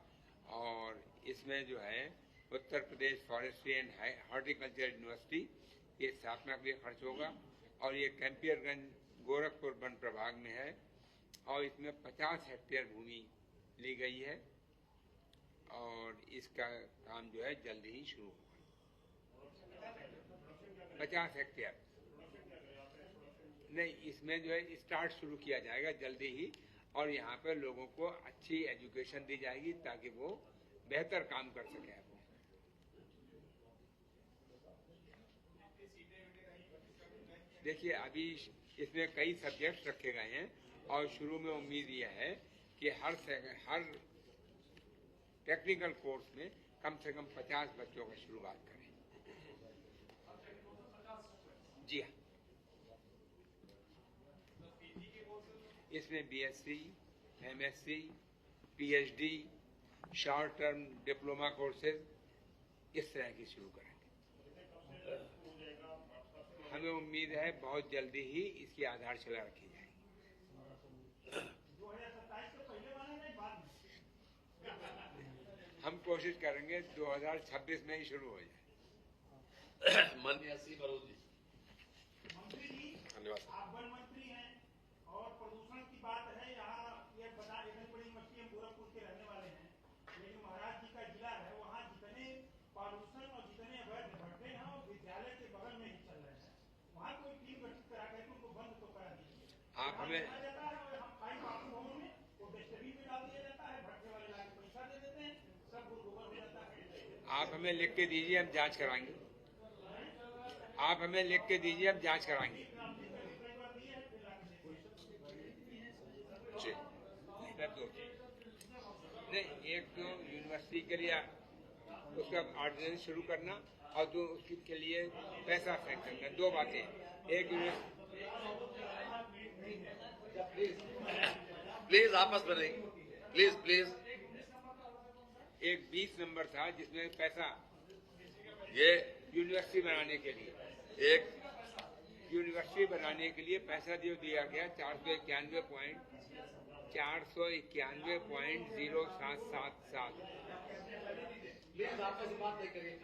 और इसमें जो है Uttar Pradesh forestry and horticulture university की स्थापना के लिए खर्च होगा। और ये कैंपियरगंज गोरखपुर वन प्रभाग में है और इसमें 50 हेक्टेयर भूमि ली गई है और इसका काम जो है जल्दी ही शुरू होगा। 50 हेक्टेयर नहीं, इसमें जो है स्टार्ट शुरू किया जाएगा जल्दी ही और यहाँ पर लोगों को अच्छी एजुकेशन दी जाएगी ताकि वो बेहतर काम कर सके। देखिए अभी इसमें कई सब्जेक्ट्स रखे गए हैं और शुरू में उम्मीद यह है कि हर टेक्निकल कोर्स में कम से कम 50 बच्चों का शुरुआत करें। जी हाँ, इसमें BSc, MSc, PhD, short term diploma courses इस तरह की शुरू करेंगे। हमें उम्मीद है बहुत जल्दी ही इसकी आधारशिला रखी जाएगी। हम कोशिश करेंगे 2026 में ही शुरू हो जाए। माननीय श्री बरोज जी, धन्यवाद। आप वन मंत्री हैं और प्रदूषण की बात है यहाँ, ये बता इतनी बड़ी मछली हम गोरखपुर के रहने वाले हैं, लेकिन महाराज जी का जिला है, वहाँ जितने पॉल्यूशन और जितने अवैध भट्टे हैं वो विद्यालय के बगल में ही चल रहे हैं। वहाँ कोई टीम गठित करा के उनको बंद तो करा दीजिए। आप हमें आप हमें लिख के दीजिए, हम जांच कराएंगे। आप हमें लिख के दीजिए, हम जांच कराएंगे। जी नहीं, एक तो यूनिवर्सिटी के लिए उसका ऑर्डिनेंस शुरू करना और दो उसके लिए पैसा सैंक्शन करना, दो बातें। एक प्लीज आपस में नहीं, प्लीज प्लीज। एक 20 नंबर था जिसमें पैसा ये यूनिवर्सिटी बनाने के लिए, एक यूनिवर्सिटी बनाने के लिए पैसा जो दिया गया 491.0777। प्लीज आपस में बात नहीं करिए।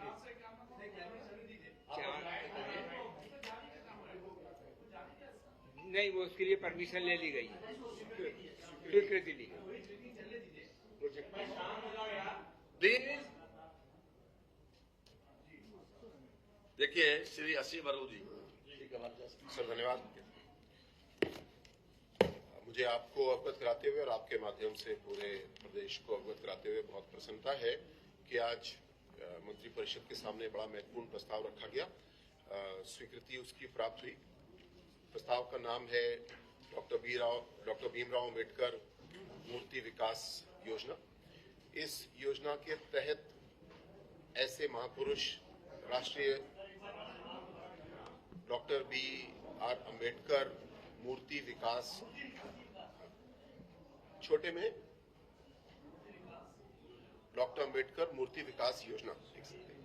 नहीं, वो उसके लिए परमिशन ले ली गई, स्वीकृति ली गई। प्लीज देखिए श्री असीम अरू जी, सर धन्यवाद। मुझे आपको अवगत कराते हुए और आपके माध्यम से पूरे प्रदेश को अवगत कराते हुए बहुत प्रसन्नता है कि आज मंत्रिपरिषद के सामने बड़ा महत्वपूर्ण प्रस्ताव रखा गया, स्वीकृति उसकी प्राप्त हुई। प्रस्ताव का नाम है डॉक्टर भीमराव अम्बेडकर मूर्ति विकास योजना। इस योजना के तहत ऐसे महापुरुष राष्ट्रीय डॉक्टर BR अम्बेडकर मूर्ति विकास छोटे में डॉक्टर अंबेडकर मूर्ति विकास योजना लिख सकते हैं।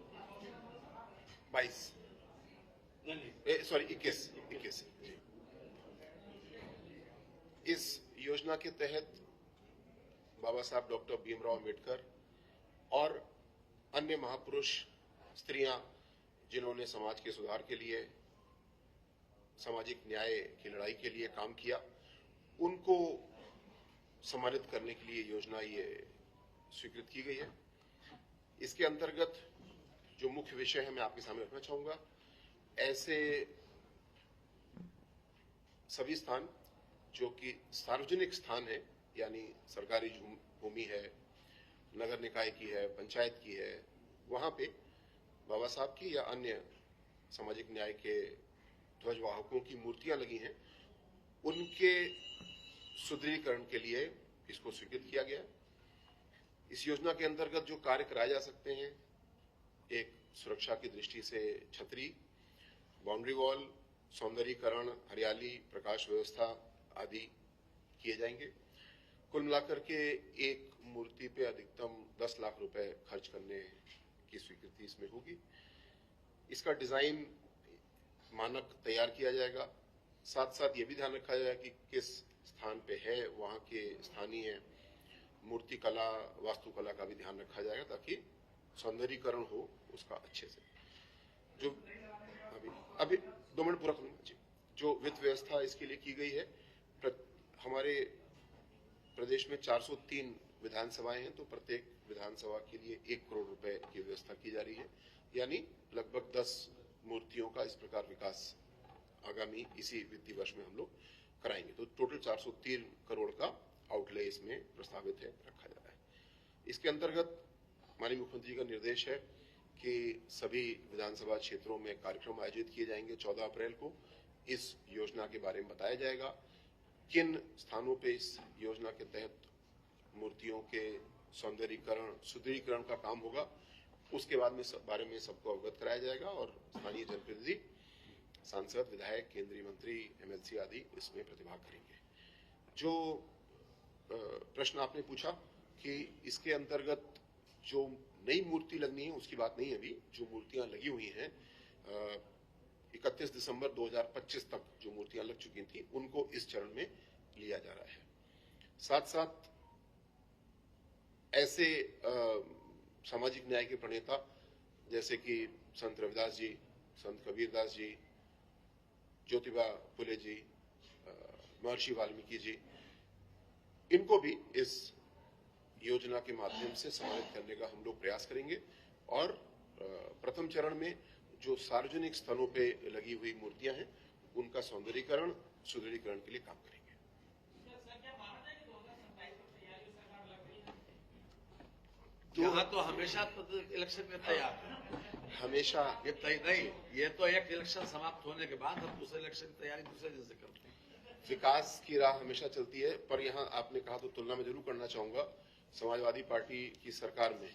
21 इस योजना के तहत बाबा साहब डॉक्टर भीमराव अंबेडकर और अन्य महापुरुष स्त्रियां जिन्होंने समाज के सुधार के लिए, सामाजिक न्याय की लड़ाई के लिए काम किया, उनको सम्मानित करने के लिए योजना ये स्वीकृत की गई है। इसके अंतर्गत जो मुख्य विषय है मैं आपके सामने रखना चाहूंगा। ऐसे सभी स्थान जो कि सार्वजनिक स्थान है, यानी सरकारी भूमि है, नगर निकाय की है, पंचायत की है, वहां पे बाबा साहब की या अन्य सामाजिक न्याय के ध्वजवाहकों की मूर्तियां लगी हैं, उनके सुदृढ़ीकरण के लिए इसको स्वीकृत किया गया। इस योजना के अंतर्गत जो कार्य कराए जा सकते हैं, एक सुरक्षा की दृष्टि से छतरी, बाउंड्री वॉल, सौंदर्यीकरण, हरियाली, प्रकाश व्यवस्था आदि किए जाएंगे। कुल मिलाकर के एक मूर्ति पे अधिकतम 10 लाख रुपए खर्च करने की स्वीकृति इसमें होगी। इसका डिजाइन मानक तैयार किया जाएगा। साथ साथ ये भी ध्यान रखा जाएगा कि किस स्थान पे है, वहां के स्थानीय मूर्ति कला, वास्तुकला का भी ध्यान रखा जाएगा ताकि सौंदर्यीकरण हो उसका अच्छे से। जो अभी 2 मिनट पूरा करूंगा जी। जो वित्त व्यवस्था इसके लिए की गई है, हमारे प्रदेश में 403 विधानसभाएं हैं, तो प्रत्येक विधानसभा के लिए 1 करोड़ रुपए की व्यवस्था की जा रही है, यानी लगभग 10 मूर्तियों का इस प्रकार विकास आगामी इसी वित्तीय वर्ष में हम लोग कराएंगे। तो टोटल 403 करोड़ का आउटले इसमें प्रस्तावित है, रखा जा रहा है। इसके अंतर्गत माननीय मुख्यमंत्री का निर्देश है कि सभी विधानसभा क्षेत्रों में कार्यक्रम आयोजित किए जाएंगे। 14 अप्रैल को इस योजना के बारे में बताया जाएगा, किन स्थानों पे इस योजना के तहत मूर्तियों के सौंदर्यीकरण, सुदृढ़ीकरण का काम होगा। उसके बाद में बारे में सबको अवगत कराया जाएगा और स्थानीय जनप्रतिनिधि, सांसद, विधायक, केंद्रीय मंत्री, एमएलसी आदि इसमें प्रतिभाग करेंगे। जो प्रश्न आपने पूछा कि इसके अंतर्गत जो नई मूर्ति लगनी है उसकी बात नहीं है। अभी जो मूर्तियां लगी हुई हैं 31 दिसंबर 2025 तक जो मूर्तियां लग चुकी थी उनको इस चरण में लिया जा रहा है। साथ साथ ऐसे सामाजिक न्याय के प्रणेता जैसे कि संत रविदास जी, संत कबीरदास जी, ज्योतिबा फुले जी, महर्षि वाल्मीकि जी, इनको भी इस योजना के माध्यम से सम्मानित करने का हम लोग प्रयास करेंगे। और प्रथम चरण में जो सार्वजनिक स्थलों पे लगी हुई मूर्तियां हैं उनका सौंदर्यीकरण, सुदृढ़ीकरण के लिए काम करेंगे। यहाँ तो हमेशा इलेक्शन में तैयार है, हमेशा ये तय नहीं। ये तो एक इलेक्शन समाप्त होने के बाद हम दूसरे इलेक्शन की तैयारी दूसरे दिन से करते हैं। विकास की राह हमेशा चलती है, पर यहाँ आपने कहा तो तुलना में जरूर करना चाहूंगा। समाजवादी पार्टी की सरकार में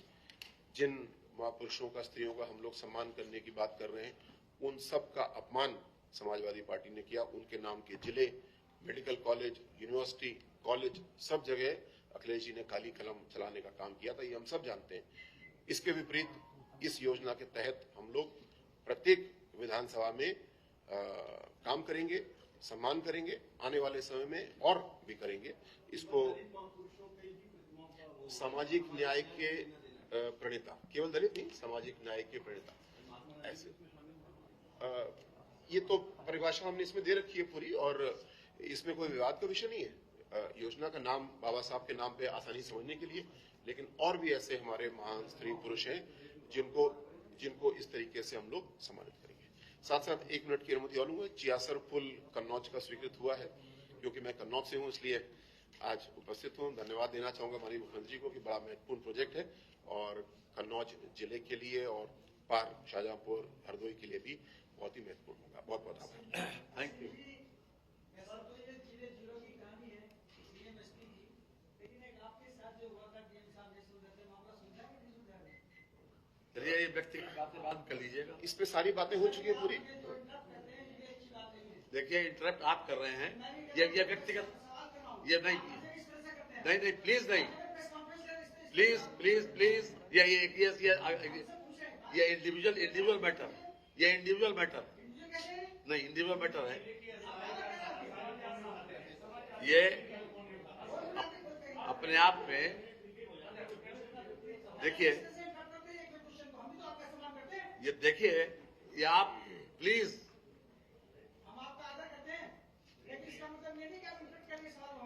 जिन महापुरुषों का, स्त्रियों का हम लोग सम्मान करने की बात कर रहे हैं, उन सब का अपमान समाजवादी पार्टी ने किया। उनके नाम के जिले, मेडिकल कॉलेज, यूनिवर्सिटी, कॉलेज, सब जगह अखिलेश जी ने काली कलम चलाने का काम किया था, ये हम सब जानते हैं। इसके विपरीत इस योजना के तहत हम लोग प्रत्येक विधानसभा में काम करेंगे, सम्मान करेंगे, आने वाले समय में और भी करेंगे। इसको सामाजिक न्याय के प्रणेता, केवल दलित नहीं, सामाजिक न्याय के प्रणेता, ऐसे ये तो परिभाषा हमने इसमें दे रखी है पूरी, और इसमें कोई विवाद का विषय नहीं है। योजना का नाम बाबा साहब के नाम पे आसानी समझने के लिए, लेकिन और भी ऐसे हमारे महान स्त्री पुरुष हैं जिनको इस तरीके से हम लोग सम्मानित करेंगे। साथ साथ 1 मिनट की अनुमति और लूंगा। चियासर पुल कन्नौज का स्वीकृत हुआ है, क्योंकि मैं कन्नौज से हूँ इसलिए आज उपस्थित हूँ। धन्यवाद देना चाहूंगा माननीय मुख्यमंत्री को कि बड़ा महत्वपूर्ण प्रोजेक्ट है और कन्नौज जिले के लिए और पार शाहजहांपुर, हरदोई के लिए भी बहुत ही महत्वपूर्ण होगा। बहुत बहुत आभार। Thank you. चलिए ये व्यक्तिगत बातें बात कर लीजिएगा। इस पे सारी बातें हो चुकी है पूरी। देखिए इंटरप्ट आप कर रहे हैं, ये व्यक्तिगत, ये नहीं, नहीं प्लीज नहीं, प्लीज ये इंडिविजुअल मैटर, ये इंडिविजुअल मैटर नहीं, इंडिविजुअल मैटर है ये अपने आप में। देखिए ये आप प्लीज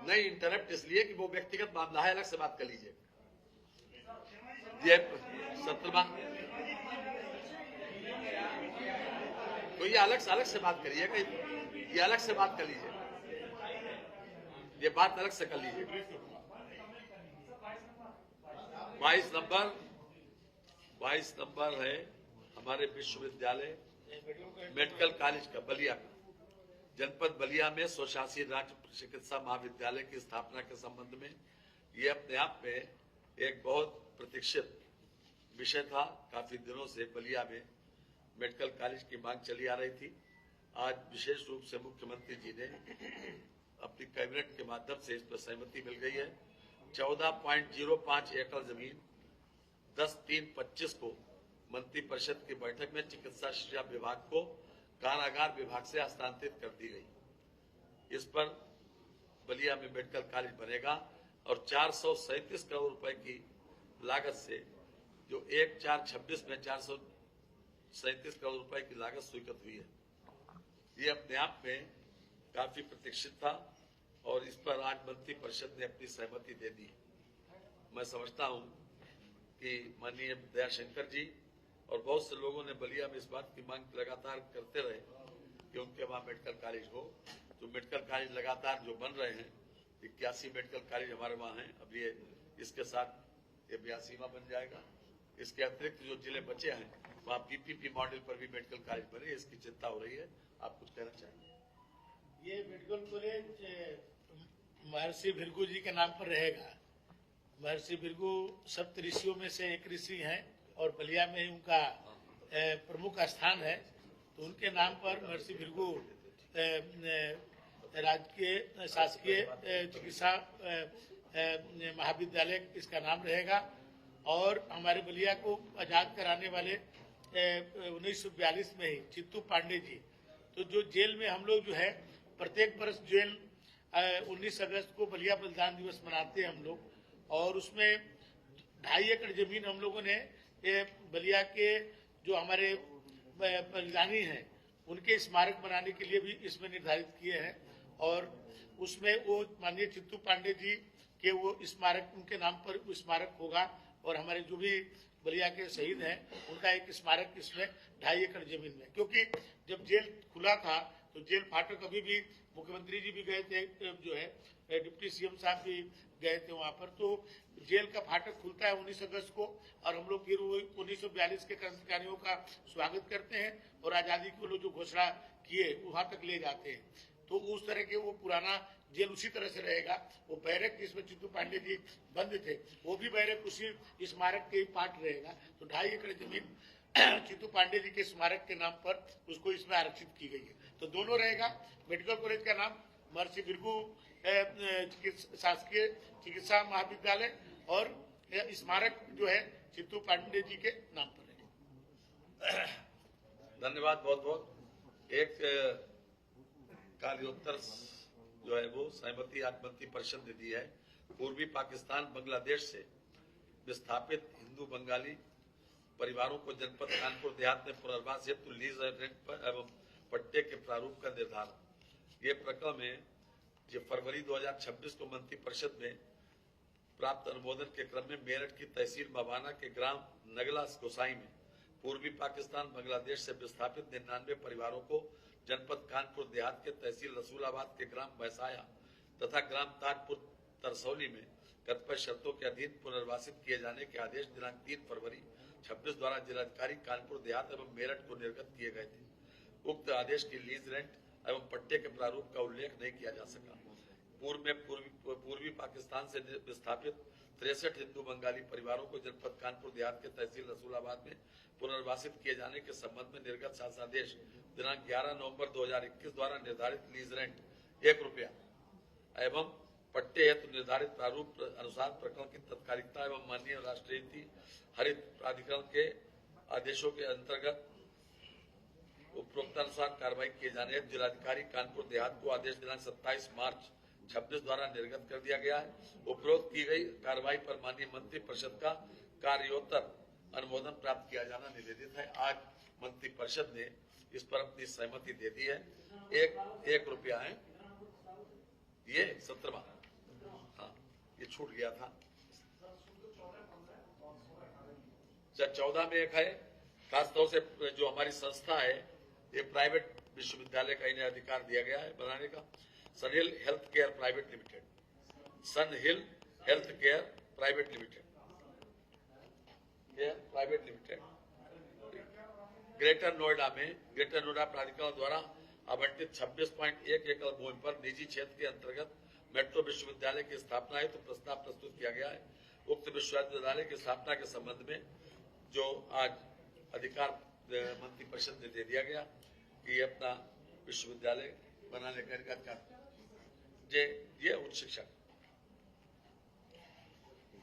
नहीं इंटरप्ट, इसलिए कि वो व्यक्तिगत मामला है, अलग से बात कर लीजिए। ये सत्रमा तो ये अलग से बात करिएगा, ये अलग से बात कर लीजिए, ये बात अलग से कर लीजिए। 22 नंबर है हमारे विश्वविद्यालय मेडिकल कॉलेज का, बलिया का, जनपद बलिया में स्वशासी राज्य चिकित्सा महाविद्यालय की स्थापना के संबंध में ये अपने आप में एक बहुत प्रतीक्षित विषय था। काफी दिनों से बलिया में मेडिकल कॉलेज की मांग चली आ रही थी। आज विशेष रूप से मुख्यमंत्री जी ने अपनी कैबिनेट के माध्यम से इस पर सहमति मिल गई है। 14.05 एकड़ जमीन 10/3/25 को मंत्री परिषद की बैठक में चिकित्सा शिक्षा विभाग को कारागार विभाग से हस्तांतरित कर दी गई। इस पर बलिया में मेडिकल कॉलेज बनेगा और 437 करोड़ रुपए की लागत से, जो 1/4/26 में 437 करोड़ रुपए की लागत स्वीकृत हुई है, ये अपने आप में काफी प्रतीक्षित था और इस पर आज मंत्री परिषद ने अपनी सहमति दे दी। मैं समझता हूं कि माननीय दयाशंकर जी और बहुत से लोगों ने बलिया में इस बात की मांग लगातार करते रहे कि उनके वहां मेडिकल कॉलेज हो। तो मेडिकल कॉलेज लगातार जो बन रहे हैं, 81 मेडिकल कॉलेज हमारे वहां हैं, अब ये इसके साथ ये 82वां बन जाएगा। इसके अतिरिक्त जो जिले बचे हैं वहाँ पीपीपी मॉडल पर भी मेडिकल कॉलेज बने, इसकी चिंता हो रही है। आप कुछ कहना चाहेंगे? ये मेडिकल कॉलेज महर्षि भृगु जी के नाम पर रहेगा। महर्षि भृगु सप्त ऋषियों में से एक ऋषि हैं और बलिया में ही उनका प्रमुख स्थान है, तो उनके नाम पर महर्षि भृगु राजकीय शासकीय चिकित्सा महाविद्यालय इसका नाम रहेगा। और हमारे बलिया को आजाद कराने वाले 1942 में ही चित्तू पांडे जी, तो जो जेल में हम लोग जो है प्रत्येक वर्ष जेल 19 अगस्त को बलिया बलिदान दिवस मनाते हैं हम लोग, और उसमें 2.5 एकड़ जमीन हम लोगों ने बलिया के जो हमारे बलिदानी हैं उनके स्मारक बनाने के लिए भी इसमें निर्धारित किए हैं। और उसमें वो माननीय चित्तू पांडे जी के वो स्मारक, उनके नाम पर वो स्मारक होगा, और हमारे जो भी बलिया के शहीद हैं उनका एक स्मारक इसमें 2.5 एकड़ जमीन में। क्योंकि जब जेल खुला था तो जेल फाटक, अभी भी मुख्यमंत्री जी भी गए थे, जो है डिप्टी सीएम साहब भी गए थे वहां पर, तो जेल का फाटक खुलता है 19 अगस्त को, और हम लोग फिर 1942 के क्रांतिकारियों का स्वागत करते हैं और आजादी के लोग जो घोषणा किए वहां तक ले जाते हैं। तो उस तरह के वो पुराना जेल उसी तरह से रहेगा। वो बैरक जिसमें चित्तू पांडे जी बंद थे, वो भी बैरक उसी स्मारक के पार्ट रहेगा। तो 2.5 एकड़ जमीन चित्तू पांडे जी के स्मारक के नाम पर उसको इसमें आरक्षित की गई है। तो दोनों रहेगा। मेडिकल कॉलेज का नाम महर्षि भृगु शासकीय चिकित्सा महाविद्यालय, और स्मारक जो है चित्तू पांडे जी के नाम पर है। धन्यवाद बहुत बहुत। एक कार्योत्तर जो है वो सहमति आज मंत्री परिषद ने दी है। पूर्वी पाकिस्तान बांग्लादेश से विस्थापित हिंदू बंगाली परिवारों को जनपद कानपुर देहात में पुनर्वास हेतु लीज रेंट एवं पट्टे के प्रारूप का निर्धारण। ये प्रकरण में जो फरवरी 2026 को मंत्री परिषद में प्राप्त अनुमोदन के क्रम में मेरठ की तहसील मवाना के ग्राम नगला गोसाई में पूर्वी पाकिस्तान बांग्लादेश से विस्थापित 99 परिवारों को जनपद कानपुर देहात के तहसील रसूलाबाद के ग्राम भैसाया तथा ग्राम ताजपुर तरसौली में कतिपय शर्तों के अधीन पुनर्वासित किए जाने के आदेश दिनांक 3 फरवरी 26 द्वारा जिलाधिकारी कानपुर देहात एवं मेरठ को निर्गत किए गए थे। उक्त आदेश की लीज रेंट एवं पट्टे के प्रारूप का उल्लेख नहीं किया जा सका। पूर्व में पूर्वी पाकिस्तान से विस्थापित 63 हिंदू बंगाली परिवारों को जनपद कानपुर देहात के तहसील रसूलाबाद में पुनर्वासित किए जाने के संबंध में निर्गत शासनादेश दिनांक 11 नवंबर 2021 द्वारा निर्धारित लीज रेंट ₹1 एवं पट्टे हेतु निर्धारित प्रारूप अनुसार प्रकरण की तत्कालिकता एवं माननीय राष्ट्रीय नीति हरित प्राधिकरण के आदेशों के अंतर्गत उपरोक्तानुसार कार्रवाई किए जाने हेतु जिलाधिकारी कानपुर देहात को आदेश दिनांक 27 मार्च 26 द्वारा निर्गत कर दिया गया है। उपरोक्त की गई कार्रवाई पर माननीय मंत्री परिषद का कार्योत्तर अनुमोदन प्राप्त किया जाना निवेदित है। आज मंत्री परिषद ने इस पर अपनी सहमति दे दी है। एक रुपया है ये 17वां, हाँ ये छूट गया था। 14 में एक है, खासतौर से जो हमारी संस्था है ये प्राइवेट विश्वविद्यालय का इन्हें अधिकार दिया गया है बनाने का। Sunhill health care private limited, Sunhill health care private limited, Greater Noida में ग्रेटर नोएडा प्राधिकरण द्वारा आवंटित 26.1 एकड़ भूमि पर निजी क्षेत्र के अंतर्गत मेट्रो विश्वविद्यालय की स्थापना हेतु प्रस्ताव प्रस्तुत किया गया है। उक्त विश्वविद्यालय की स्थापना के संबंध में जो आज अधिकार मंत्री परिषद ने दे दिया गया कि अपना विश्वविद्यालय बनाने का अधिकार ये उच्च शिक्षा।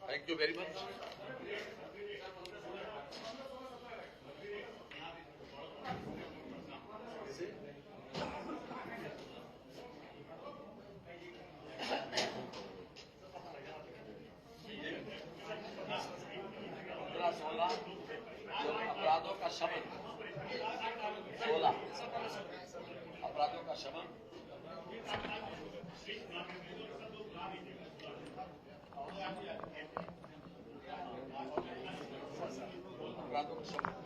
Thank you very much. अपराधों का शमन, 16 अपराधों का शमन, अपराधों का शमन